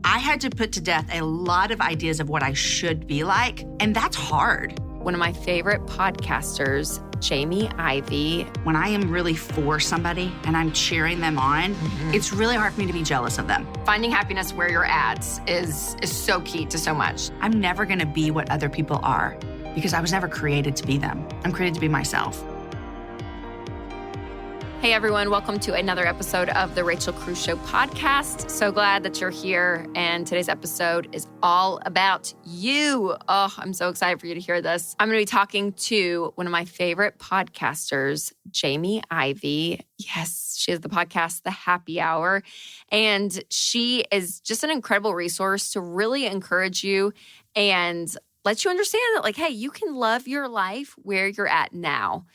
I had to put to death a lot of ideas of what I should be like, and that's hard. One of my favorite podcasters, Ivey. When I am really for somebody and I'm cheering them on, it's really hard for me to be jealous of them. Finding happiness where you're at is so key to so much. I'm never gonna be what other people are because I was never created to be them. I'm created to be myself. Hey everyone, welcome to another episode of the Rachel Cruze Show podcast. So glad that you're here. And today's episode is all about you. Oh, I'm so excited for you to hear this. I'm going to be talking to one of my favorite podcasters, Ivey. Yes, she has the podcast, The Happy Hour. And she is just an incredible resource to really encourage you and let you understand that, like, hey, you can love your life where you're at now.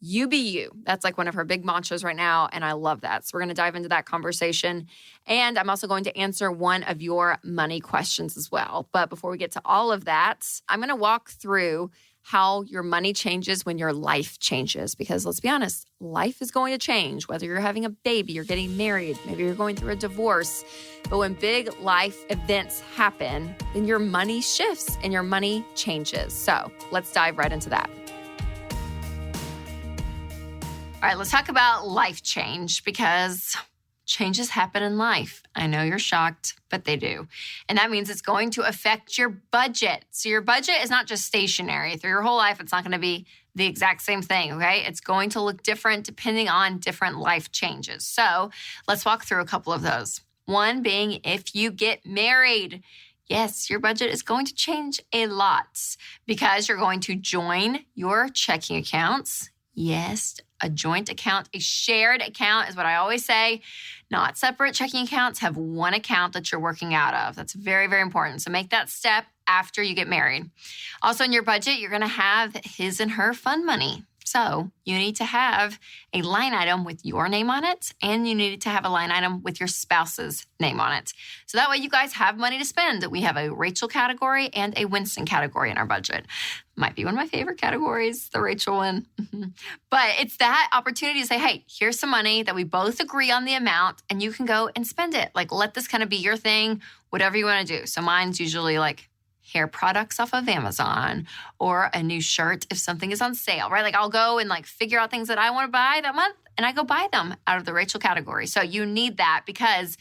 You be you. That's like one of her big mantras right now, and I love that. So we're going to dive into that conversation. And I'm also going to answer one of your money questions as well. But before we get to all of that, I'm going to walk through how your money changes when your life changes. Because let's be honest, life is going to change, whether you're having a baby, you're getting married, maybe you're going through a divorce. But when big life events happen, then your money shifts and your money changes. So let's dive right into that. All right, let's talk about life change because changes happen in life. I know you're shocked, but they do. And that means it's going to affect your budget. So your budget is not just stationary. Through your whole life, it's not going to be the exact same thing, okay? It's going to look different depending on different life changes. So let's walk through a couple of those. One being if you get married. Yes, your budget is going to change a lot because you're going to join your checking accounts. Yes, a joint account, a shared account is what I always say. Not separate checking accounts. Have one account that you're working out of. That's very, very important. So make that step after you get married. Also in your budget, you're going to have his and her fund money. So you need to have a line item with your name on it, and you need to have a line item with your spouse's name on it. So that way you guys have money to spend. We have a Rachel category and a Winston category in our budget. Might be one of my favorite categories, the Rachel one. But it's that opportunity to say, hey, here's some money that we both agree on the amount, and you can go and spend it. Like, let this kind of be your thing, whatever you want to do. So mine's usually like hair products off of Amazon or a new shirt if something is on sale, right? Like I'll go and like figure out things that I want to buy that month and I go buy them out of the Rachel category. So you need that because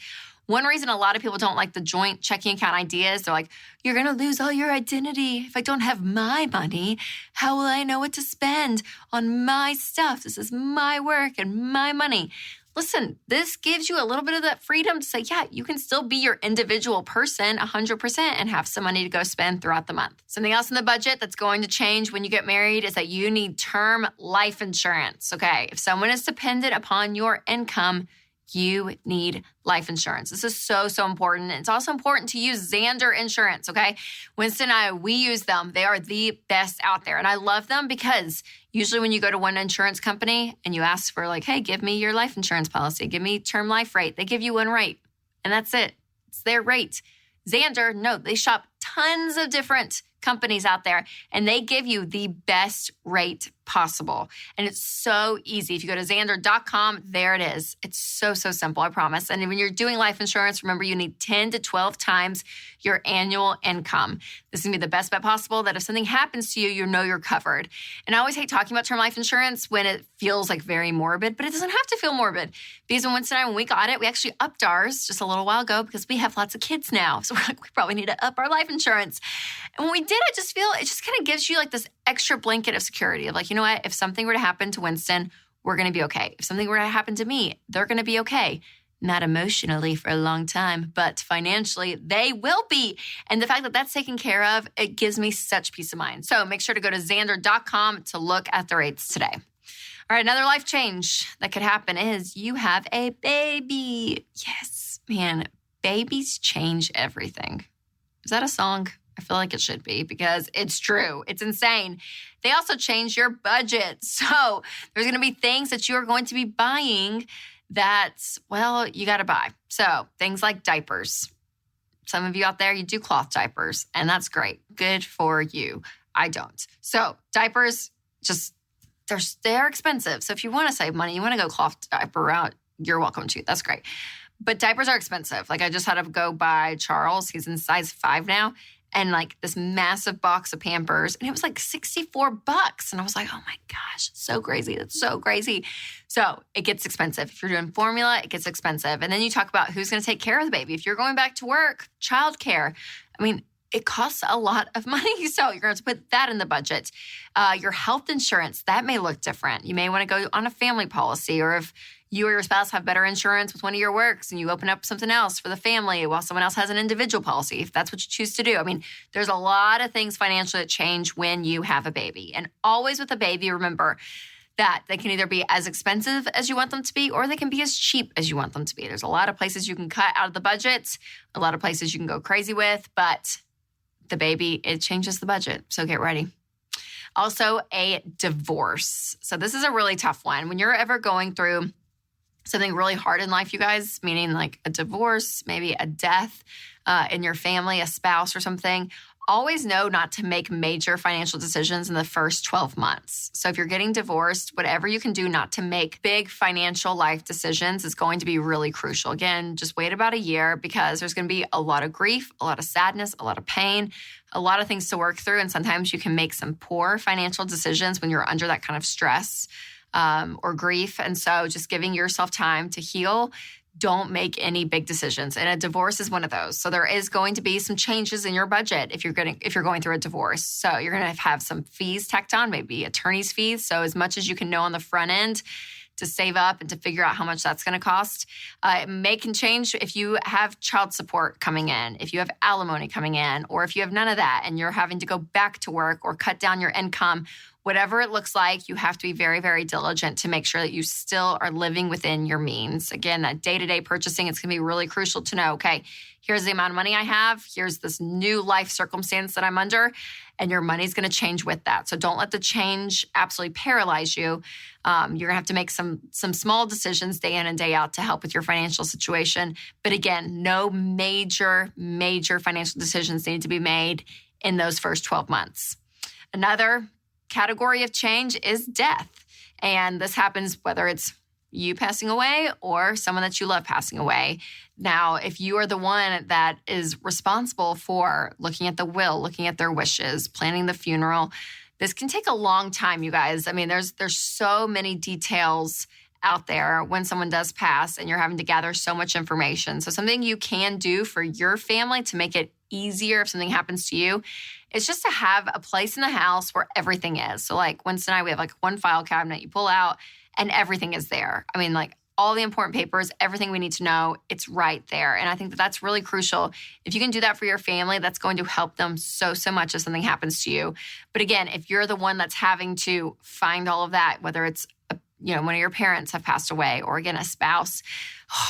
one reason a lot of people don't like the joint checking account ideas, they're like, you're going to lose all your identity. If I don't have my money, how will I know what to spend on my stuff? This is my work and my money. Listen, this gives you a little bit of that freedom to say, yeah, you can still be your individual person 100% and have some money to go spend throughout the month. Something else in the budget that's going to change when you get married is that you need term life insurance, okay? If someone is dependent upon your income, you need life insurance. This is so, so important. It's also important to use Xander insurance, okay? Winston and I, we use them. They are the best out there. And I love them because usually when you go to one insurance company and you ask for like, hey, give me your life insurance policy, give me term life rate, they give you one rate. And that's it. It's their rate. Xander, no, they shop tons of different companies out there and they give you the best rate possible. And it's so easy. If you go to Xander.com, there it is. It's so, so simple, I promise. And when you're doing life insurance, remember you need 10 to 12 times your annual income. This is going to be the best bet possible that if something happens to you, you know you're covered. And I always hate talking about term life insurance when it feels like very morbid, but it doesn't have to feel morbid. Because when Winston and I, when we got it, we actually upped ours just a little while ago because we have lots of kids now. So we're like, we probably need to up our life insurance. And when we did, I just feel it just kind of gives you like this extra blanket of security of like, you know what? If something were to happen to Winston, we're going to be okay. If something were to happen to me, they're going to be okay. Not emotionally for a long time, but financially, they will be. And the fact that that's taken care of, it gives me such peace of mind. So make sure to go to Xander.com to look at the rates today. All right, another life change that could happen is you have a baby. Yes, man, babies change everything. Is that a song? I feel like it should be because it's true. It's insane. They also change your budget. So there's going to be things that you are going to be buying that, well, you got to buy. So things like diapers. Some of you out there, you do cloth diapers, and that's great. Good for you. I don't. So diapers, just, they're expensive. So if you want to save money, you want to go cloth diaper route, you're welcome to. That's great. But diapers are expensive. Like I just had to go buy Charles. He's in size 5 now. And like this massive box of Pampers. And it was like $64. And I was like, oh my gosh, it's so crazy. That's so crazy. So it gets expensive. If you're doing formula, it gets expensive. And then you talk about who's going to take care of the baby. If you're going back to work, childcare. I mean, it costs a lot of money. So you're going to put that in the budget. Your health insurance, that may look different. You may want to go on a family policy, or if you or your spouse have better insurance with one of your works and you open up something else for the family while someone else has an individual policy, if that's what you choose to do. I mean, there's a lot of things financially that change when you have a baby. And always with a baby, remember that they can either be as expensive as you want them to be, or they can be as cheap as you want them to be. There's a lot of places you can cut out of the budget, a lot of places you can go crazy with, but the baby, it changes the budget. So get ready. Also, a divorce. So this is a really tough one. When you're ever going through something really hard in life, you guys, meaning like a divorce, maybe a death in your family, a spouse or something, always know not to make major financial decisions in the first 12 months. So if you're getting divorced, whatever you can do not to make big financial life decisions is going to be really crucial. Again, just wait about a year, because there's going to be a lot of grief, a lot of sadness, a lot of pain, a lot of things to work through. And sometimes you can make some poor financial decisions when you're under that kind of stress or grief. And so just giving yourself time to heal. Don't make any big decisions. And a divorce is one of those. So there is going to be some changes in your budget if you're going through a divorce. So you're going to have some fees tacked on, maybe attorney's fees. So as much as you can know on the front end to save up and to figure out how much that's going to cost. It can change if you have child support coming in, if you have alimony coming in, or if you have none of that and you're having to go back to work or cut down your income. Whatever it looks like, you have to be very, very diligent to make sure that you still are living within your means. Again, that day-to-day purchasing, it's going to be really crucial to know, okay, here's the amount of money I have. Here's this new life circumstance that I'm under, and your money's going to change with that. So don't let the change absolutely paralyze you. You're going to have to make some small decisions day in and day out to help with your financial situation. But again, no major financial decisions need to be made in those first 12 months. Another category of change is death. And this happens whether it's you passing away or someone that you love passing away. Now, if you are the one that is responsible for looking at the will, looking at their wishes, planning the funeral, this can take a long time, you guys. I mean, there's so many details out there when someone does pass and you're having to gather so much information. So something you can do for your family to make it easier if something happens to you is just to have a place in the house where everything is. So like Winston and I, we have like one file cabinet you pull out and everything is there. I mean, like all the important papers, everything we need to know, it's right there. And I think that that's really crucial. If you can do that for your family, that's going to help them so much if something happens to you. But again, if you're the one that's having to find all of that, whether it's one of your parents have passed away, or again, a spouse,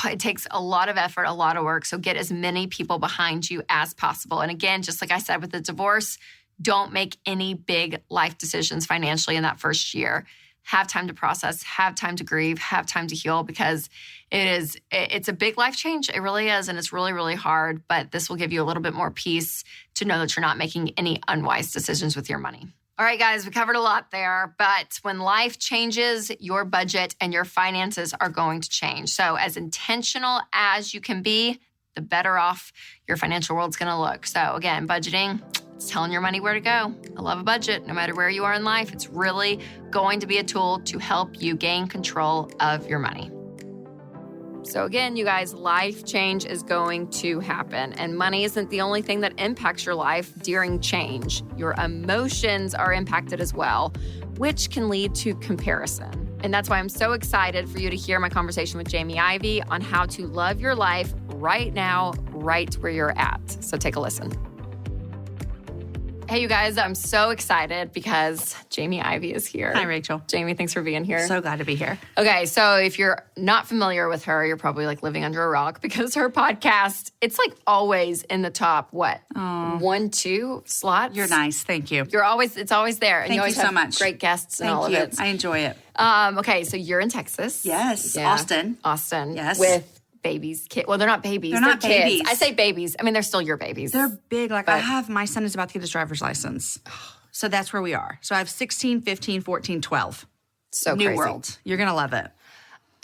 it takes a lot of effort, a lot of work. So get as many people behind you as possible. And again, just like I said with the divorce, don't make any big life decisions financially in that first year. Have time to process, have time to grieve, have time to heal, because it's a big life change. It really is. And it's really, really hard. But this will give you a little bit more peace to know that you're not making any unwise decisions with your money. All right, guys, we covered a lot there, but when life changes, your budget and your finances are going to change. So as intentional as you can be, the better off your financial world's going to look. So again, budgeting, it's telling your money where to go. I love a budget. No matter where you are in life, it's really going to be a tool to help you gain control of your money. So again, you guys, life change is going to happen, and money isn't the only thing that impacts your life during change. Your emotions are impacted as well, which can lead to comparison. And that's why I'm so excited for you to hear my conversation with Jamie Ivey on how to love your life right now, right where you're at. So take a listen. Hey, you guys, I'm so excited because Jamie Ivey is here. Hi, Rachel. Jamie, thanks for being here. So glad to be here. Okay, so if you're not familiar with her, you're probably like living under a rock, because her podcast, it's like always in the top, 1, 2 slots? You're nice. Thank you. It's always there. And Thank you always you so have much. Great guests and Thank all you. of it. I enjoy it. Okay, so you're in Texas. Yes. Yeah. Austin. Yes. With babies. Well, they're not babies. They're not kids. babies. I say babies. I mean, they're still your babies. They're big. My son is about to get his driver's license. So that's where we are. So I have 16, 15, 14, 12. So New crazy. world. You're going to love it.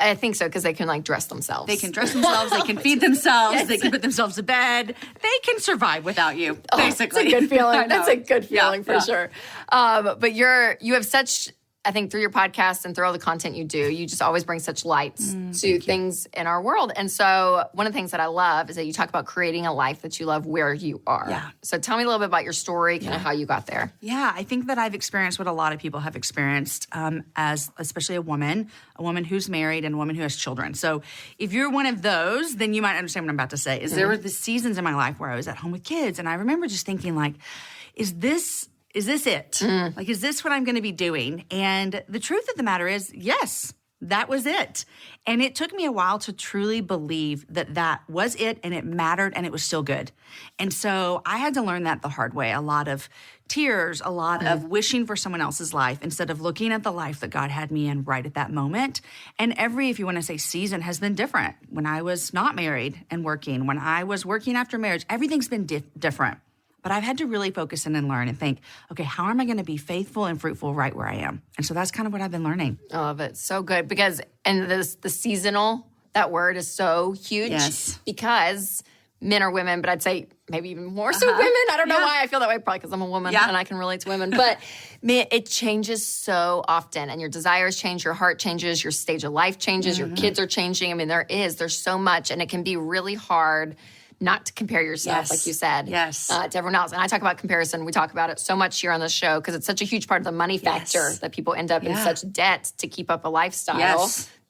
I think so, because they can like dress themselves. They can dress themselves. They can feed themselves. Yes. They can put themselves to bed. They can survive without you, basically. That's a good feeling. That's a good feeling for yeah. sure. But you have such, I think through your podcast and through all the content you do, you just always bring such light to things in our world. And so one of the things that I love is that you talk about creating a life that you love where you are. Yeah. So tell me a little bit about your story, kind of how you got there. Yeah, I think that I've experienced what a lot of people have experienced as especially a woman who's married and a woman who has children. So if you're one of those, then you might understand what I'm about to say. There were the seasons in my life where I was at home with kids, and I remember just thinking like, is this it? Like, is this what I'm going to be doing? And the truth of the matter is, yes, that was it. And it took me a while to truly believe that that was it, and it mattered, and it was still good. And so I had to learn that the hard way. A lot of tears, a lot of wishing for someone else's life instead of looking at the life that God had me in right at that moment. And every, if you want to say season, has been different. When I was not married and working, when I was working after marriage, everything's been different. But I've had to really focus in and learn and think, okay, how am I going to be faithful and fruitful right where I am? And so that's kind of what I've been learning. I love it. So good. Because, and the seasonal, that word is so huge. Yes. Because men or women, but I'd say maybe even more so women. I don't know why I feel that way, probably because I'm a woman and I can relate to women. But man, it changes so often. And your desires change, your heart changes, your stage of life changes, your kids are changing. I mean, there's so much. And it can be really hard not to compare yourself, like you said, to everyone else. And I talk about comparison. We talk about it so much here on the show because it's such a huge part of the money factor that people end up in such debt to keep up a lifestyle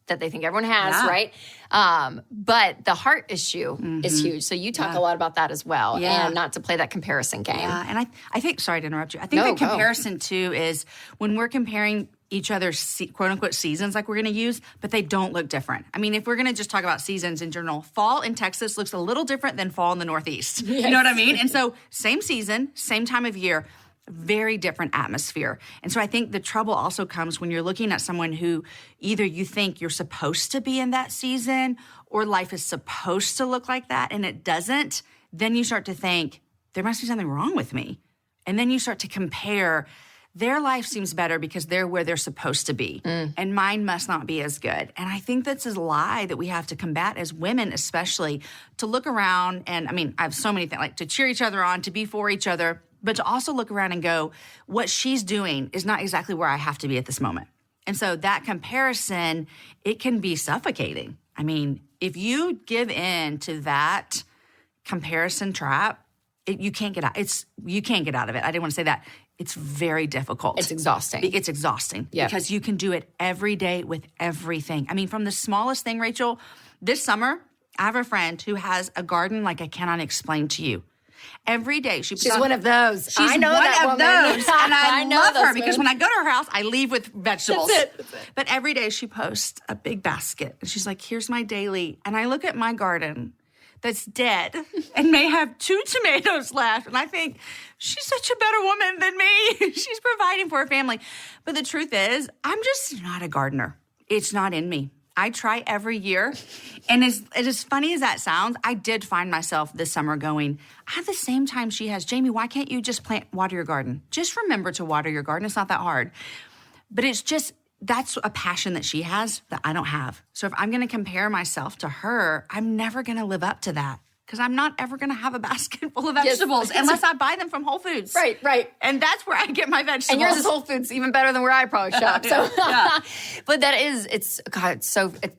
that they think everyone has, right? But the heart issue is huge. So you talk a lot about that as well, and not to play that comparison game. Yeah, and I think, sorry to interrupt you, I think the comparison too is when we're comparing each other's quote-unquote seasons like we're going to use, but they don't look different. I mean, if we're going to just talk about seasons in general, fall in Texas looks a little different than fall in the Northeast. You know what I mean? And so same season, same time of year, very different atmosphere. And so I think the trouble also comes when you're looking at someone who either you think you're supposed to be in that season or life is supposed to look like that and it doesn't, then you start to think, there must be something wrong with me. And then you start to compare. Their life seems better because they're where they're supposed to be, and mine must not be as good. And I think that's a lie that we have to combat as women, especially, to look around and, I mean, I have so many things, like to cheer each other on, to be for each other, but to also look around and go, what she's doing is not exactly where I have to be at this moment. And so that comparison, it can be suffocating. I mean, if you give in to that comparison trap, you can't get out. You can't get out of it. I didn't want to say that. It's very difficult. It's exhausting. It's exhausting because you can do it every day with everything. I mean, from the smallest thing, Rachel, this summer, I have a friend who has a garden like I cannot explain to you. Every day she's one of those. She's I know one that of woman. those, and I love her because women. when I go to her house, I leave with vegetables. That's it. But every day she posts a big basket, and she's like, "Here's my daily." And I look at my garden that's dead and may have 2 tomatoes left, and I think she's such a better woman than me. She's providing for her family. But the truth is, I'm just not a gardener. It's not in me. I try every year. And as funny as that sounds, I did find myself this summer going, at the same time she has, Jamie, why can't you just water your garden? Just remember to water your garden. It's not that hard. But it's just, that's a passion that she has that I don't have. So if I'm going to compare myself to her, I'm never going to live up to that. Because I'm not ever going to have a basket full of vegetables unless I buy them from Whole Foods. Right. And that's where I get my vegetables. And yours is Whole Foods, even better than where I probably shop. So, but that is,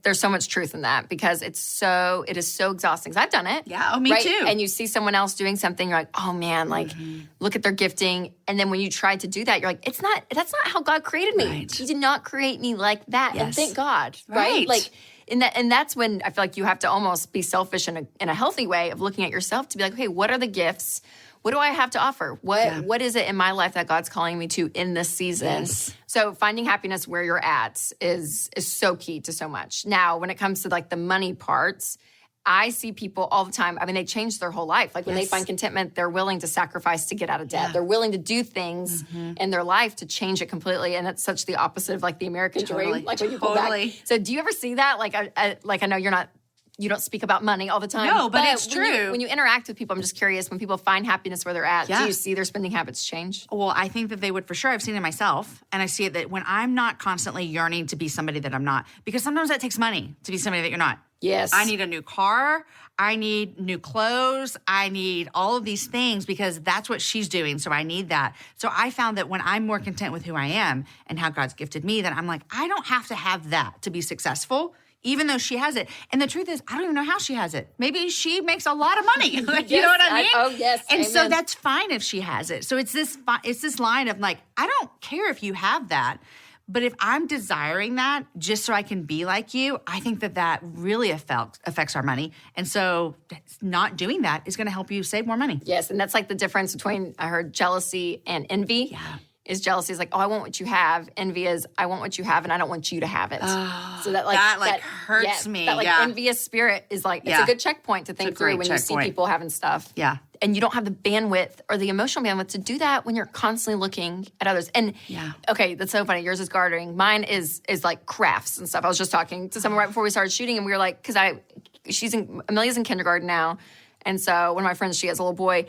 there's so much truth in that because it is so exhausting. 'Cause I've done it. Yeah, me too. And you see someone else doing something, you're like, oh man, like look at their gifting. And then when you try to do that, you're like, that's not how God created me. Right. He did not create me like that. Yes. And thank God, right? Like, and that's when I feel like you have to almost be selfish in a healthy way of looking at yourself to be like, okay, what are the gifts? What do I have to offer? What is it in my life that God's calling me to in this season? Yes. So finding happiness where you're at is so key to so much. Now, when it comes to like the money parts, I see people all the time. I mean, they change their whole life. Like when they find contentment, they're willing to sacrifice to get out of debt. They're willing to do things in their life to change it completely. And that's such the opposite of like the American dream. Like when you pull back. So do you ever see that? Like I know you're not you don't speak about money all the time. No, but it's true. When you interact with people, I'm just curious, when people find happiness where they're at, do you see their spending habits change? Well, I think that they would for sure. I've seen it myself. And I see it that when I'm not constantly yearning to be somebody that I'm not, because sometimes that takes money to be somebody that you're not. Yes. I need a new car. I need new clothes. I need all of these things because that's what she's doing. So I need that. So I found that when I'm more content with who I am and how God's gifted me, that I'm like, I don't have to have that to be successful, even though she has it. And the truth is, I don't even know how she has it. Maybe she makes a lot of money. You know what I mean? Oh, yes. And Amen. so that's fine if she has it. So it's this line of like, I don't care if you have that. But if I'm desiring that just so I can be like you, I think that really affects our money. And so not doing that is going to help you save more money. Yes, and that's like the difference between, I heard, jealousy and envy. Yeah. Is jealousy is like, oh, I want what you have. Envy is, I want what you have and I don't want you to have it. So that hurts me. That envious spirit is like, it's a good checkpoint to think through when you see people having stuff. Yeah. And you don't have the bandwidth or the emotional bandwidth to do that when you're constantly looking at others. And okay, that's so funny. Yours is gardening. Mine is like crafts and stuff. I was just talking to someone right before we started shooting, and we were like, because Amelia's in kindergarten now, and so one of my friends, she has a little boy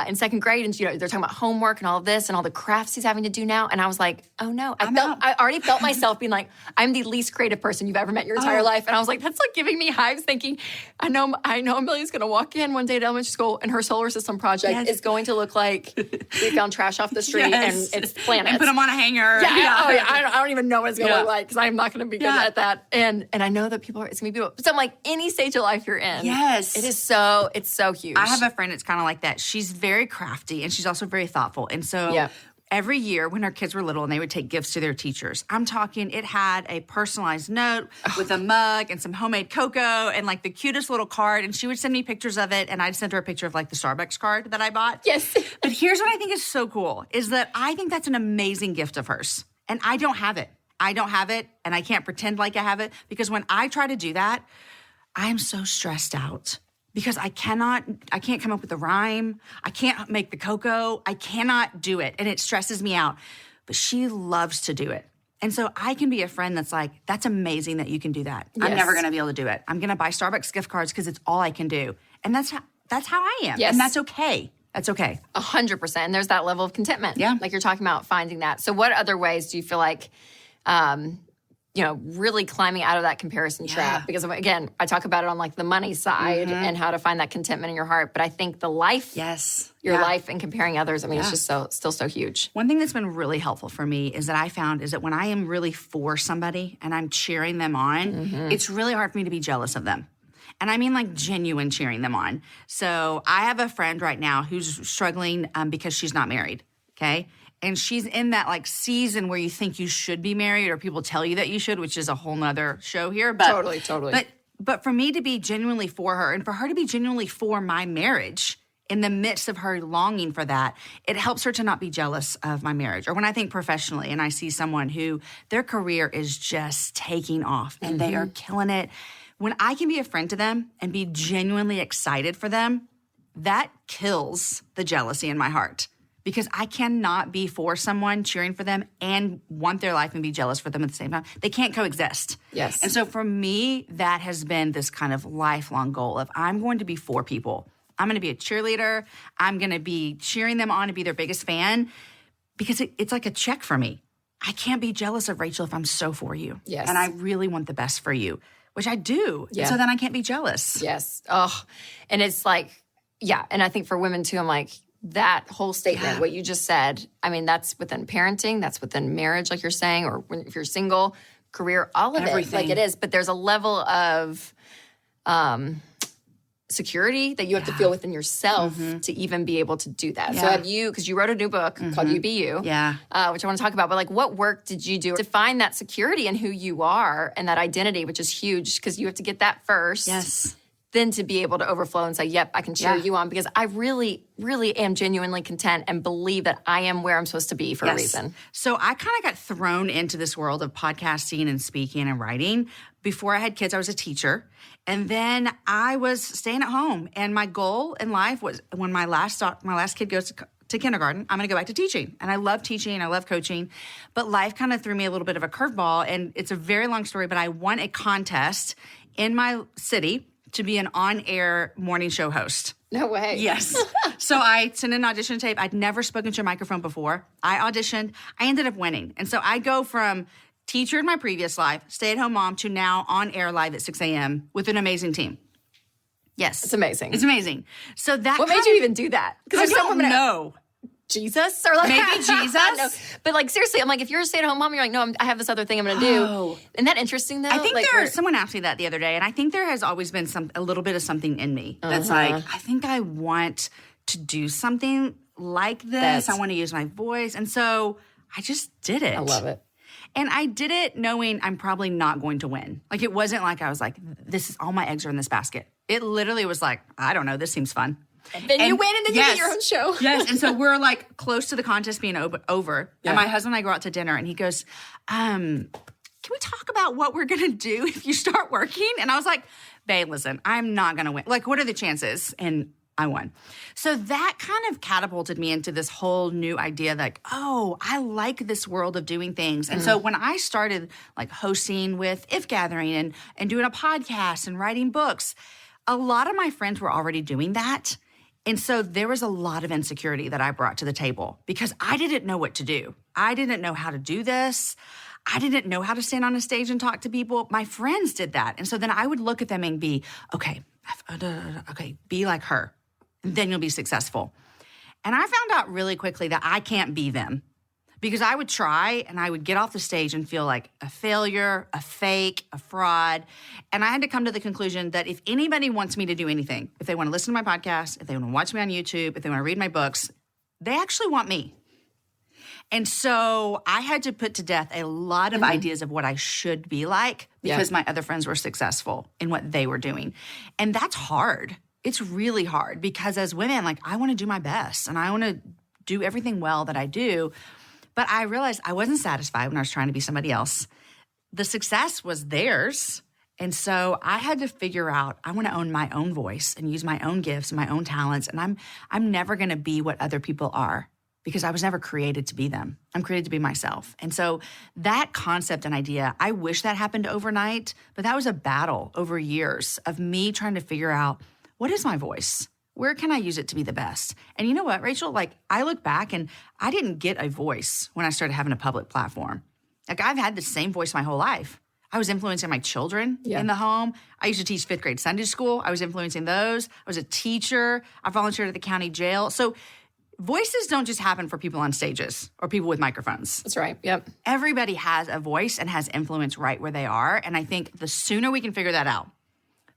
in second grade, and they're talking about homework and all of this and all the crafts he's having to do now. And I was like, oh no, I already felt myself being like, I'm the least creative person you've ever met in your entire life. And I was like, that's like giving me hives, thinking, I know Amelia's going to walk in one day at elementary school and her solar system project is going to look like we found trash off the street and it's planets. And put them on a hanger. I don't even know what it's going to look like because I'm not going to be good at that. And I know that it's going to be people. So I'm like, any stage of life you're in. Yes. It's so huge. I have a friend that's kind of like that. She's very crafty and she's also very thoughtful. And so every year when our kids were little and they would take gifts to their teachers, I'm talking, it had a personalized note with a mug and some homemade cocoa and like the cutest little card. And she would send me pictures of it. And I'd send her a picture of like the Starbucks card that I bought. Yes. But here's what I think is so cool is that I think that's an amazing gift of hers. And I don't have it. And I can't pretend like I have it because when I try to do that, I'm so stressed out. Because I can't come up with a rhyme. I can't make the cocoa. I cannot do it. And it stresses me out. But she loves to do it. And so I can be a friend that's like, that's amazing that you can do that. Yes. I'm never going to be able to do it. I'm going to buy Starbucks gift cards because it's all I can do. And that's how I am. Yes. And that's okay. That's okay. 100%. And there's that level of contentment. Yeah. Like you're talking about finding that. So what other ways do you feel like, really climbing out of that comparison trap? Because again, I talk about it on like the money side and how to find that contentment in your heart. But I think the life, your life and comparing others, it's just still so huge. One thing that's been really helpful for me is that when I am really for somebody and I'm cheering them on, it's really hard for me to be jealous of them. And I mean like genuine cheering them on. So I have a friend right now who's struggling because she's not married, okay? And she's in that like season where you think you should be married or people tell you that you should, which is a whole nother show here. But, totally. But for me to be genuinely for her and for her to be genuinely for my marriage in the midst of her longing for that, it helps her to not be jealous of my marriage. Or when I think professionally and I see someone who their career is just taking off and they are killing it, when I can be a friend to them and be genuinely excited for them, that kills the jealousy in my heart. Because I cannot be for someone, cheering for them, and want their life and be jealous for them at the same time. They can't coexist. Yes. And so for me, that has been this kind of lifelong goal of I'm going to be for people. I'm going to be a cheerleader. I'm going to be cheering them on and be their biggest fan because it's like a check for me. I can't be jealous of Rachel if I'm so for you. Yes. And I really want the best for you, which I do. Yeah. So then I can't be jealous. Yes. Oh, and it's like, and I think for women too, I'm like, that whole statement, what you just said, that's within parenting, that's within marriage, like you're saying, or if you're single, career, all of everything. It, like it is. But there's a level of security that you have to feel within yourself to even be able to do that. So have you, because you wrote a new book called You Be You, which I want to talk about, but like what work did you do to find that security in who you are and that identity, which is huge because you have to get that first. Yes. Then to be able to overflow and say, yep, I can cheer you on because I really, really am genuinely content and believe that I am where I'm supposed to be for a reason. So I kind of got thrown into this world of podcasting and speaking and writing. Before I had kids, I was a teacher. And then I was staying at home. And my goal in life was when my last kid goes to kindergarten, I'm going to go back to teaching. And I love teaching. I love coaching. But life kind of threw me a little bit of a curveball. And it's a very long story, but I won a contest in my city to be an on-air morning show host. No way. Yes. So I sent an audition tape. I'd never spoken to a microphone before. I auditioned. I ended up winning. And so I go from teacher in my previous life, stay-at-home mom, to now on-air live at 6 a.m. with an amazing team. Yes. It's amazing. It's amazing. So that What made you even do that? Because I don't know. Jesus? Or like, maybe Jesus? No. But like, seriously, I'm like, if you're a stay-at-home mom, you're like, no, I have this other thing I'm going to do. Oh. Isn't that interesting, though? I think someone asked me that the other day, and I think there has always been a little bit of something in me that's like, I think I want to do something like this. I want to use my voice. And so I just did it. I love it. And I did it knowing I'm probably not going to win. Like, it wasn't like I was like, this is all my eggs are in this basket. It literally was like, I don't know, this seems fun. Then you win, and then you get your own show. Yes, and so we're like close to the contest being over. Yeah. And my husband and I go out to dinner, and he goes, can we talk about what we're going to do if you start working? And I was like, babe, listen, I'm not going to win. Like, what are the chances? And I won. So that kind of catapulted me into this whole new idea like, oh, I like this world of doing things. And so when I started like hosting with If Gathering and doing a podcast and writing books, a lot of my friends were already doing that. And so there was a lot of insecurity that I brought to the table because I didn't know what to do. I didn't know how to do this. I didn't know how to stand on a stage and talk to people. My friends did that. And so then I would look at them and be, okay, be like her. And then you'll be successful. And I found out really quickly that I can't be them because I would try and I would get off the stage and feel like a failure, a fake, a fraud. And I had to come to the conclusion that if anybody wants me to do anything, if they want to listen to my podcast, if they want to watch me on YouTube, if they want to read my books, they actually want me. And so I had to put to death a lot of ideas of what I should be like because my other friends were successful in what they were doing. And that's hard. It's really hard because as women, like, I want to do my best and I want to do everything well that I do. But I realized I wasn't satisfied when I was trying to be somebody else. The success was theirs. And so I had to figure out, I want to own my own voice and use my own gifts and my own talents. And I'm never going to be what other people are because I was never created to be them. I'm created to be myself. And so that concept and idea, I wish that happened overnight, but that was a battle over years of me trying to figure out, what is my voice? Where can I use it to be the best? And you know what, Rachel? Like, I look back and I didn't get a voice when I started having a public platform. Like, I've had the same voice my whole life. I was influencing my children in the home. I used to teach 5th grade Sunday school. I was influencing those. I was a teacher. I volunteered at the county jail. So voices don't just happen for people on stages or people with microphones. That's right. Yep. Everybody has a voice and has influence right where they are. And I think the sooner we can figure that out,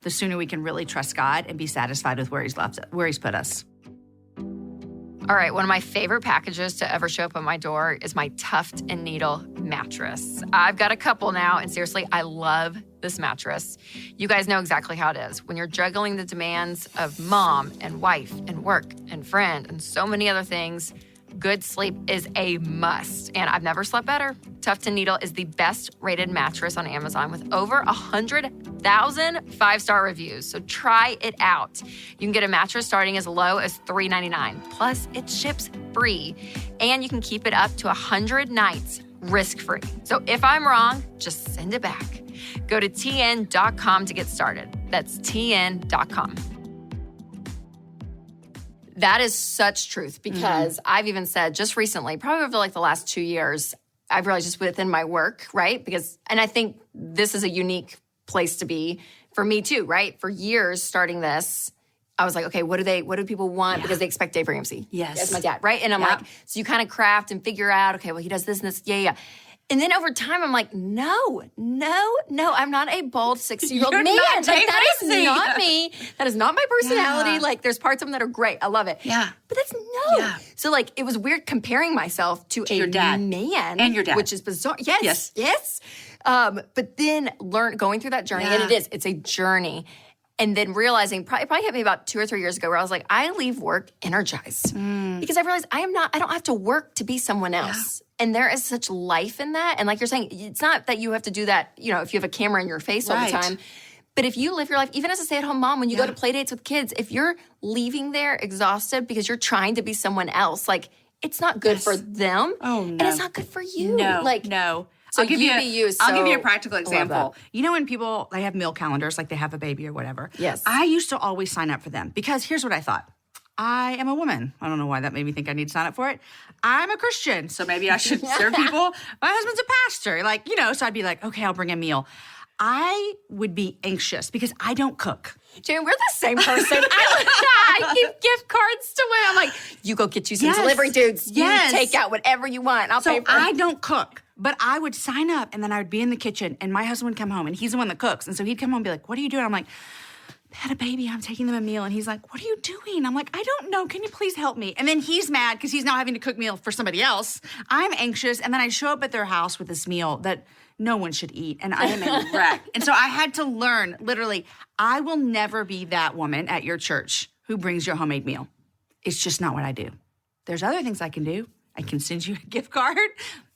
the sooner we can really trust God and be satisfied with where He's put us. All right, one of my favorite packages to ever show up on my door is my Tuft and Needle mattress. I've got a couple now, and seriously, I love this mattress. You guys know exactly how it is. When you're juggling the demands of mom and wife and work and friend and so many other things, good sleep is a must, and I've never slept better. Tuft and Needle is the best-rated mattress on Amazon with over 100,000 5-star reviews, so try it out. You can get a mattress starting as low as $3.99. Plus, it ships free, and you can keep it up to 100 nights risk-free. So if I'm wrong, just send it back. Go to tn.com to get started. That's tn.com. That is such truth because I've even said just recently, probably over like the last 2 years, I've realized just within my work, right? And I think this is a unique place to be for me too, right? For years starting this, I was like, okay, what do people want? Because they expect Dave Ramsey. Yes. As my dad, right? And I'm like, so you kind of craft and figure out, okay, well, he does this and this. Yeah. And then over time, I'm like, no, I'm not a bald 60-year-old man. Not Dave that Ramsey. is not me. That is not my personality. Yeah. Like, there's parts of him that are great. I love it. Yeah. But that's no. Yeah. So, like, it was weird comparing myself to a your dad. man. And your dad. Which is bizarre. Yes. But then going through that journey, and it's a journey. And then realizing, it probably hit me about 2 or 3 years ago where I was like, I leave work energized. Because I realized I don't have to work to be someone else. Yeah. And there is such life in that. And like you're saying, it's not that you have to do that, if you have a camera in your face all the time. But if you live your life, even as a stay-at-home mom, when you go to play dates with kids, if you're leaving there exhausted because you're trying to be someone else, like, it's not good for them. Oh, no. And it's not good for you. No. So UBU is so... I'll give you a practical example. You know when people, they have meal calendars, like they have a baby or whatever? Yes. I used to always sign up for them because here's what I thought. I am a woman. I don't know why that made me think I need to sign up for it. I'm a Christian, so maybe I should serve people. My husband's a pastor. Like, so I'd be like, okay, I'll bring a meal. I would be anxious because I don't cook. Jane, we're the same person. I give gift cards to women. I'm like, you go get you some delivery dudes. You take out whatever you want. I'll pay for it. I don't cook, but I would sign up and then I would be in the kitchen and my husband would come home and he's the one that cooks. And so he'd come home and be like, what are you doing? I'm like, I had a baby. I'm taking them a meal. And he's like, what are you doing? I'm like, I don't know. Can you please help me? And then he's mad because he's now having to cook meal for somebody else. I'm anxious. And then I show up at their house with this meal that no one should eat. And I am a wreck. And so I had to learn, literally, I will never be that woman at your church who brings your homemade meal. It's just not what I do. There's other things I can do. I can send you a gift card.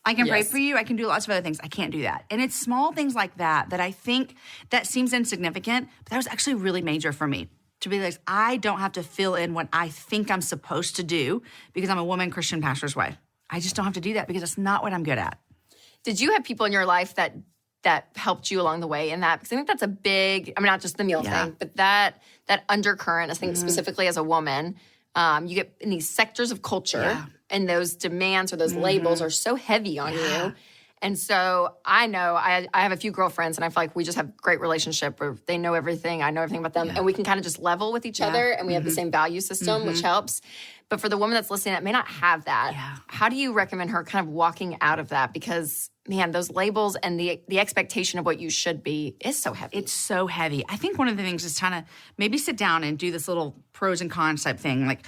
I can pray for you. I can do lots of other things. I can't do that. And it's small things like that I think that seems insignificant, but that was actually really major for me. To be like, I don't have to fill in what I think I'm supposed to do because I'm a woman Christian pastor's wife. I just don't have to do that because it's not what I'm good at. Did you have people in your life that helped you along the way in that? Because I think that's a big, not just the meal thing, but that undercurrent, I think specifically as a woman, you get in these sectors of culture and those demands or those labels are so heavy on you. And so I know I have a few girlfriends and I feel like we just have a great relationship where they know everything, I know everything about them, and we can kind of just level with each other and we have the same value system, which helps. But for the woman that's listening that may not have that, how do you recommend her kind of walking out of that? Because, man, those labels and the expectation of what you should be is so heavy. It's so heavy. I think one of the things is kind of maybe sit down and do this little pros and cons type thing. Like,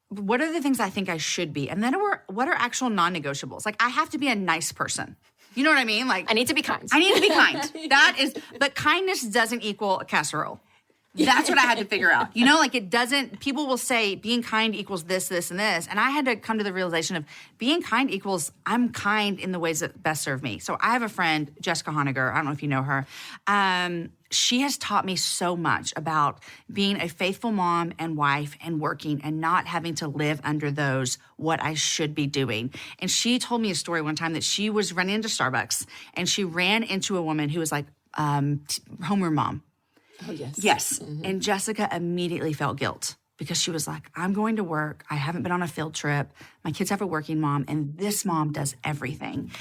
what are the things I think I should be? And then what are actual non-negotiables? Like, I have to be a nice person. You know what I mean? Like, I need to be kind. I need to be kind. But kindness doesn't equal a casserole. That's what I had to figure out. It doesn't, people will say being kind equals this, this, and this. And I had to come to the realization of being kind equals I'm kind in the ways that best serve me. So I have a friend, Jessica Honegger. I don't know if you know her. She has taught me so much about being a faithful mom and wife and working and not having to live under those what I should be doing. And she told me a story one time that she was running into Starbucks and she ran into a woman who was like homeroom mom. Oh, yes. Yes. And Jessica immediately felt guilt because she was like, I'm going to work. I haven't been on a field trip. My kids have a working mom, and this mom does everything.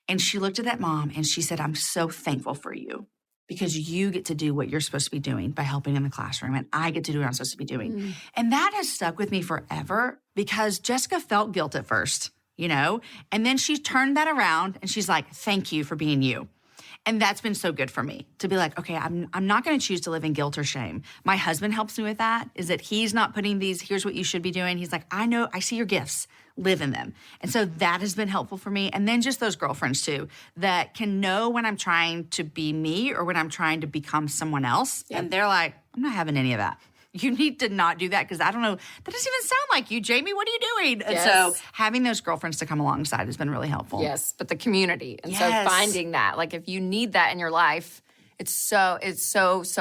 And she looked at that mom and she said, I'm so thankful for you because you get to do what you're supposed to be doing by helping in the classroom, and I get to do what I'm supposed to be doing. And that has stuck with me forever because Jessica felt guilt at first, and then she turned that around and she's like, thank you for being you. And that's been so good for me to be like, okay, I'm not going to choose to live in guilt or shame. My husband helps me with that, is that he's not putting here's what you should be doing. He's like, I see your gifts, live in them. And so that has been helpful for me. And then just those girlfriends too, that can know when I'm trying to be me or when I'm trying to become someone else. Yep. And they're like, I'm not having any of that. You need to not do that because I don't know, that doesn't even sound like you, Jamie. What are you doing? Yes. And so having those girlfriends to come alongside has been really helpful. Yes, but the community. And so finding that, like if you need that in your life, it's so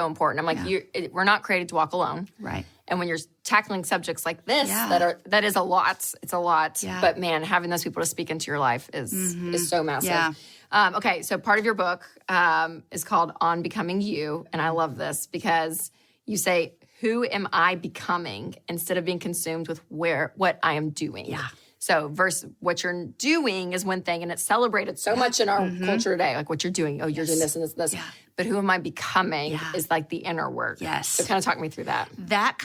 important. I'm like, we're not created to walk alone. Right. And when you're tackling subjects like this, that is a lot. It's a lot. Yeah. But man, having those people to speak into your life is so massive. Yeah. Okay, so part of your book is called On Becoming You. And I love this because you say, who am I becoming instead of being consumed with what I am doing? Yeah. So versus what you're doing is one thing, and it's celebrated so much in our culture today, like what you're doing. Oh, you're doing this and this and this. Yeah. But who am I becoming is like the inner work. Yes. So kind of talk me through that. That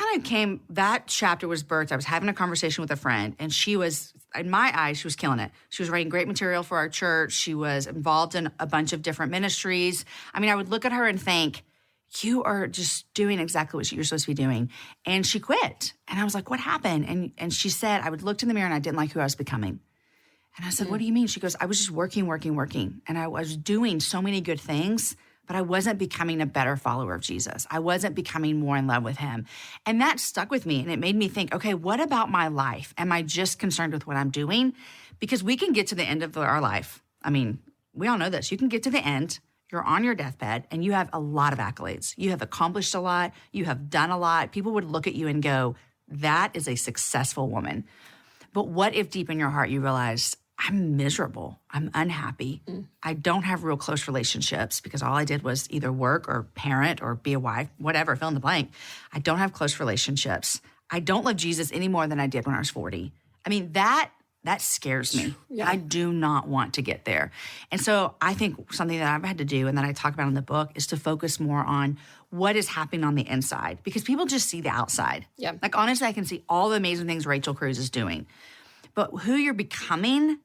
chapter was birthed. I was having a conversation with a friend, and she was, in my eyes, she was killing it. She was writing great material for our church. She was involved in a bunch of different ministries. I mean, I would look at her and think, you are just doing exactly what you're supposed to be doing. And she quit. And I was like, what happened? And she said, I would looked in the mirror and I didn't like who I was becoming. And I said, what do you mean? She goes, I was just working. And I was doing so many good things, but I wasn't becoming a better follower of Jesus. I wasn't becoming more in love with him. And that stuck with me. And it made me think, okay, what about my life? Am I just concerned with what I'm doing? Because we can get to the end of our life. I mean, we all know this. You can get to the end. You're on your deathbed and you have a lot of accolades. You have accomplished a lot. You have done a lot. People would look at you and go, that is a successful woman. But what if deep in your heart you realized, I'm miserable. I'm unhappy. I don't have real close relationships because all I did was either work or parent or be a wife, whatever, fill in the blank. I don't have close relationships. I don't love Jesus any more than I did when I was 40. I mean, that scares me. Yeah. I do not want to get there. And so I think something that I've had to do and that I talk about in the book is to focus more on what is happening on the inside, because people just see the outside. Yeah. Like, honestly, I can see all the amazing things Rachel Cruz is doing. But who you're becoming,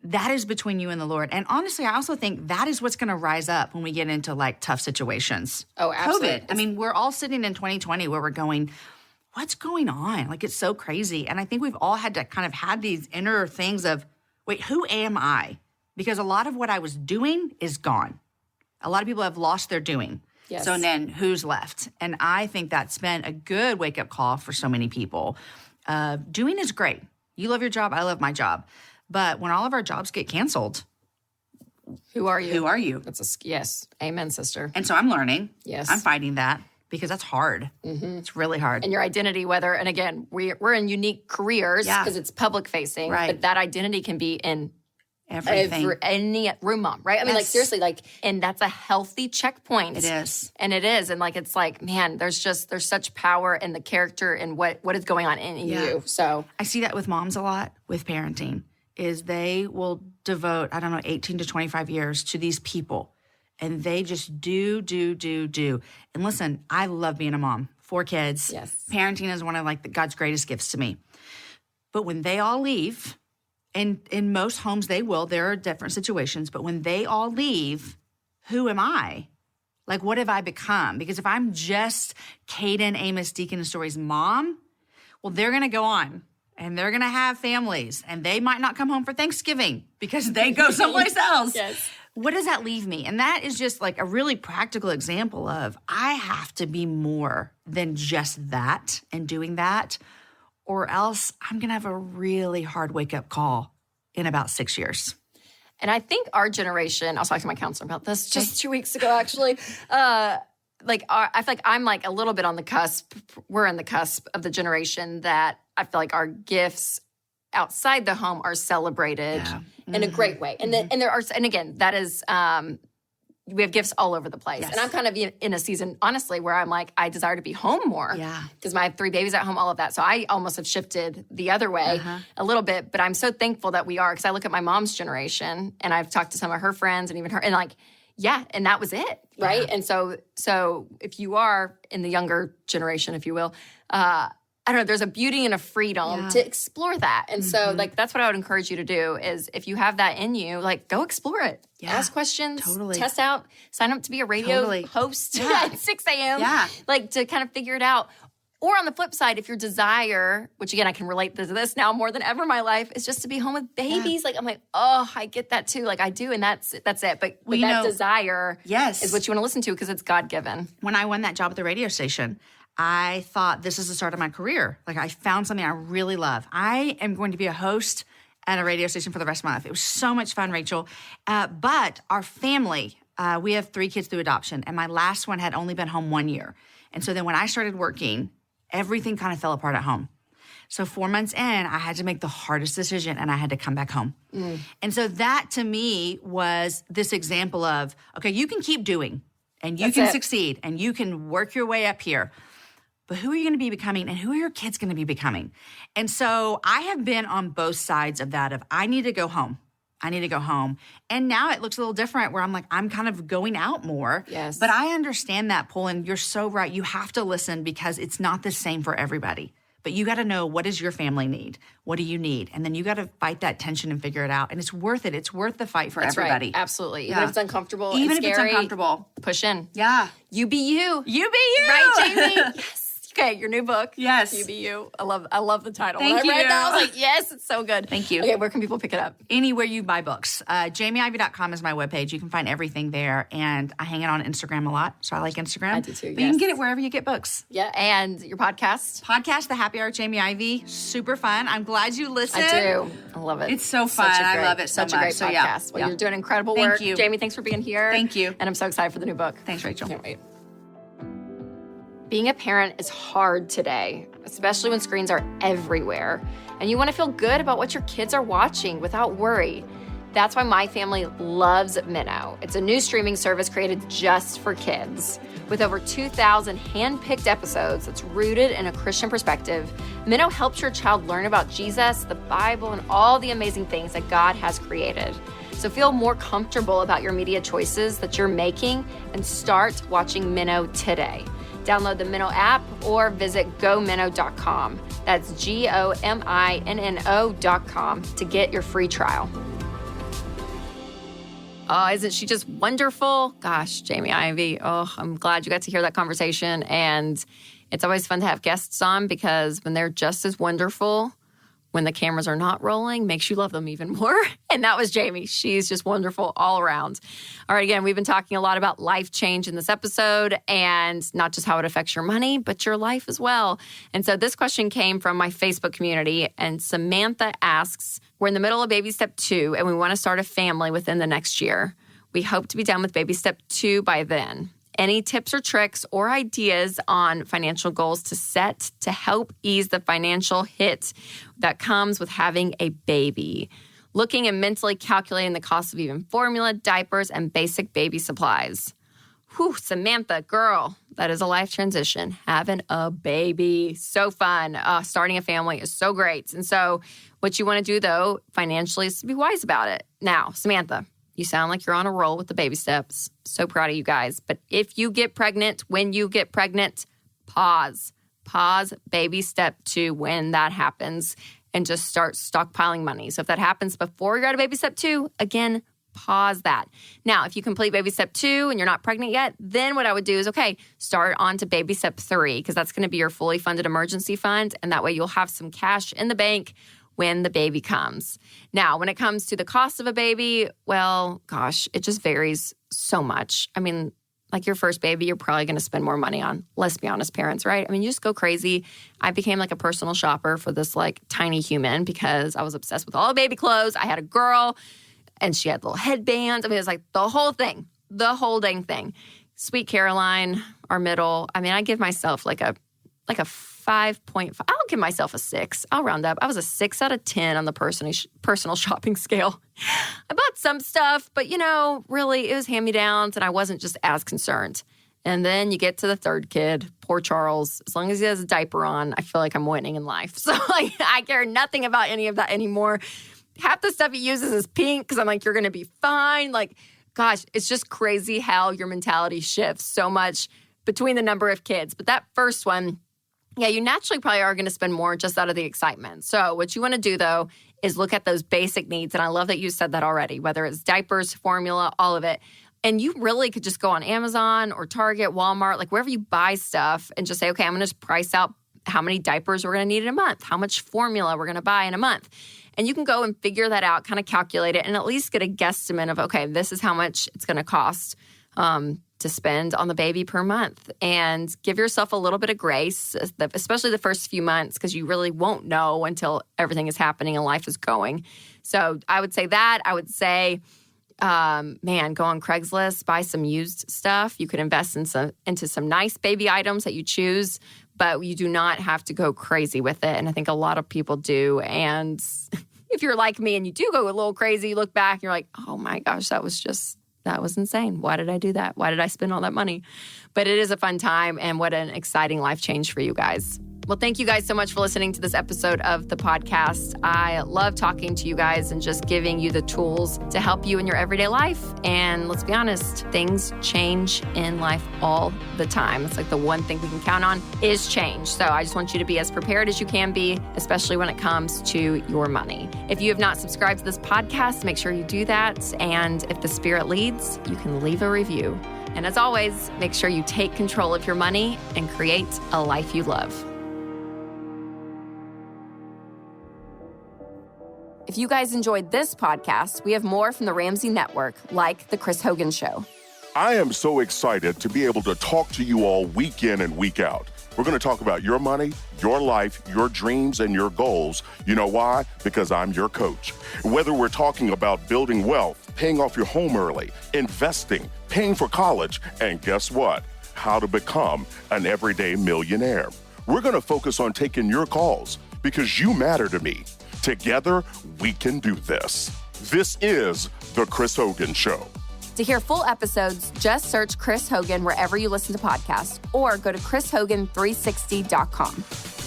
that is between you and the Lord. And honestly, I also think that is what's going to rise up when we get into like tough situations. Oh, absolutely. COVID. I mean, we're all sitting in 2020 where we're going, what's going on? Like, it's so crazy. And I think we've all had to kind of have these inner things of, wait, who am I? Because a lot of what I was doing is gone. A lot of people have lost their doing. Yes. So then who's left? And I think that's been a good wake-up call for so many people. Doing is great. You love your job. I love my job. But when all of our jobs get canceled, who are you? Who are you? Yes. Amen, sister. And so I'm learning. Yes. I'm fighting that because that's hard. Mm-hmm. It's really hard. And your identity, and again, we're in unique careers because it's public facing, right. But that identity can be in everything. Any room mom, right? I mean, like, seriously, like, and that's a healthy checkpoint. It is. And it is. And like, it's like, man, there's such power in the character and what is going on in you. So I see that with moms a lot with parenting, is they will devote, 18 to 25 years to these people. And they just do. And listen, I love being a mom. 4 kids. Yes. Parenting is one of like God's greatest gifts to me. But when they all leave, and in most homes they will, there are different situations, but when they all leave, who am I? Like, what have I become? Because if I'm just Caden, Amos, Deacon, and Story's mom, well, they're going to go on. And they're going to have families. And they might not come home for Thanksgiving because they go someplace else. Yes. What does that leave me? And that is just like a really practical example of I have to be more than just that and doing that, or else I'm going to have a really hard wake-up call in about 6 years. And I think our generation, I was talking to my counselor about this just 2 weeks ago, actually. I feel like I'm like a little bit on the cusp. We're on the cusp of the generation that I feel like our gifts outside the home are celebrated in a great way. And then, and there are, and again, that is, we have gifts all over the place. Yes. And I'm kind of in a season, honestly, where I'm like, I desire to be home more. Yeah. Because I have 3 babies at home, all of that. So I almost have shifted the other way a little bit. But I'm so thankful that we are, because I look at my mom's generation and I've talked to some of her friends and even her, and like, yeah, and that was it, right? Yeah. And so if you are in the younger generation, if you will, I don't know, there's a beauty and a freedom to explore that. And so, like, that's what I would encourage you to do is if you have that in you, like, go explore it. Yeah, ask questions, test out, sign up to be a radio host at 6 a.m. Yeah. Like, to kind of figure it out. Or on the flip side, if your desire, which again, I can relate to this now more than ever in my life, is just to be home with babies. Yeah. Like, I'm like, oh, I get that too. Like, I do, and that's it. But that desire is what you want to listen to because it's God-given. When I won that job at the radio station, I thought this is the start of my career. Like, I found something I really love. I am going to be a host at a radio station for the rest of my life. It was so much fun, Rachel. But our family, we have 3 kids through adoption, and my last one had only been home 1 year. And so then when I started working, everything kind of fell apart at home. So 4 months in, I had to make the hardest decision, and I had to come back home. And so that, to me, was this example of, okay, you can keep doing, and you can succeed, and you can work your way up here. But who are you going to be becoming, and who are your kids going to be becoming? And so I have been on both sides of that of I need to go home. I need to go home. And now it looks a little different where I'm like, I'm kind of going out more. Yes. But I understand that pull, and you're so right. You have to listen because it's not the same for everybody. But you got to know, what does your family need? What do you need? And then you got to fight that tension and figure it out. And it's worth it. It's worth the fight for everybody. Right. Absolutely. Even if it's uncomfortable and scary, if it's uncomfortable. Push in. Yeah. You be you. You be you. Right, Jamie? Yes. Okay, your new book. Yes. You Be You. I love the title. Thank you. I read that, I was like, yes, it's so good. Thank you. Okay, where can people pick it up? Anywhere you buy books. JamieIvey.com is my webpage. You can find everything there. And I hang it on Instagram a lot, so I like Instagram. I do too, But you can get it wherever you get books. Yeah, and your podcast? Podcast, The Happy Hour with Jamie Ivey. Super fun. I'm glad you listened. I do. I love it. It's so fun. I love it so much. Such a great podcast. Well, you're doing incredible work. Thank you. Jamie, thanks for being here. Thank you. And I'm so excited for the new book. Thanks, Rachel. Can't wait. Being a parent is hard today, especially when screens are everywhere, and you want to feel good about what your kids are watching without worry. That's why my family loves Minnow. It's a new streaming service created just for kids. With over 2,000 hand-picked episodes that's rooted in a Christian perspective, Minnow helps your child learn about Jesus, the Bible, and all the amazing things that God has created. So feel more comfortable about your media choices that you're making and start watching Minnow today. Download the Minnow app or visit gominnow.com. That's GOMINNO.com to get your free trial. Oh, isn't she just wonderful? Gosh, Jamie Ivey. Oh, I'm glad you got to hear that conversation. And it's always fun to have guests on because when they're just as wonderful, when the cameras are not rolling, makes you love them even more. And that was Jamie. She's just wonderful all around. All right, again, we've been talking a lot about life change in this episode and not just how it affects your money, but your life as well. And so this question came from my Facebook community, and Samantha asks, we're in the middle of baby step 2 and we want to start a family within the next year. We hope to be done with baby step 2 by then. Any tips or tricks or ideas on financial goals to set to help ease the financial hit that comes with having a baby? Looking and mentally calculating the cost of even formula, diapers, and basic baby supplies. Whew, Samantha, girl, that is a life transition. Having a baby, so fun. Starting a family is so great. And so what you want to do, though, financially is to be wise about it. Now, Samantha, you sound like you're on a roll with the baby steps. So proud of you guys. But if you get pregnant, when you get pregnant, pause. Pause baby step 2 when that happens and just start stockpiling money. So if that happens before you're at a baby step 2, again, pause that. Now, if you complete baby step 2 and you're not pregnant yet, then what I would do is, start on to baby step 3 because that's going to be your fully funded emergency fund. And that way you'll have some cash in the bank when the baby comes. Now, when it comes to the cost of a baby, well, gosh, it just varies so much. I mean, like your first baby, you're probably going to spend more money on. Let's be honest, parents, right? I mean, you just go crazy. I became like a personal shopper for this like tiny human because I was obsessed with all the baby clothes. I had a girl and she had little headbands. I mean, it was like the whole dang thing. Sweet Caroline, our middle. I mean, I give myself like a 5.5. I'll give myself a 6. I'll round up. I was a 6 out of 10 on the personal shopping scale. I bought some stuff, but really it was hand-me-downs and I wasn't just as concerned. And then you get to the third kid, poor Charles. As long as he has a diaper on, I feel like I'm winning in life. So I care nothing about any of that anymore. Half the stuff he uses is pink because I'm like, you're going to be fine. Like, gosh, it's just crazy how your mentality shifts so much between the number of kids. But that first one, yeah, you naturally probably are going to spend more just out of the excitement. So what you want to do, though, is look at those basic needs. And I love that you said that already, whether it's diapers, formula, all of it. And you really could just go on Amazon or Target, Walmart, like wherever you buy stuff and just say, okay, I'm going to just price out how many diapers we're going to need in a month, how much formula we're going to buy in a month. And you can go and figure that out, kind of calculate it, and at least get a guesstimate of, okay, this is how much it's going to cost to spend on the baby per month, and give yourself a little bit of grace, especially the first few months, because you really won't know until everything is happening and life is going. So I would say that. I would say, go on Craigslist, buy some used stuff. You could invest into some nice baby items that you choose, but you do not have to go crazy with it. And I think a lot of people do. And if you're like me and you do go a little crazy, you look back and you're like, oh my gosh, that was insane. Why did I do that? Why did I spend all that money? But it is a fun time, and what an exciting life change for you guys. Well, thank you guys so much for listening to this episode of the podcast. I love talking to you guys and just giving you the tools to help you in your everyday life. And let's be honest, things change in life all the time. It's like the one thing we can count on is change. So I just want you to be as prepared as you can be, especially when it comes to your money. If you have not subscribed to this podcast, make sure you do that. And if the Spirit leads, you can leave a review. And as always, make sure you take control of your money and create a life you love. If you guys enjoyed this podcast, we have more from the Ramsey Network, like The Chris Hogan Show. I am so excited to be able to talk to you all week in and week out. We're going to talk about your money, your life, your dreams, and your goals. You know why? Because I'm your coach. Whether we're talking about building wealth, paying off your home early, investing, paying for college, and guess what? how to become an everyday millionaire. We're going to focus on taking your calls because you matter to me. Together, we can do this. This is The Chris Hogan Show. To hear full episodes, just search Chris Hogan wherever you listen to podcasts or go to chrishogan360.com.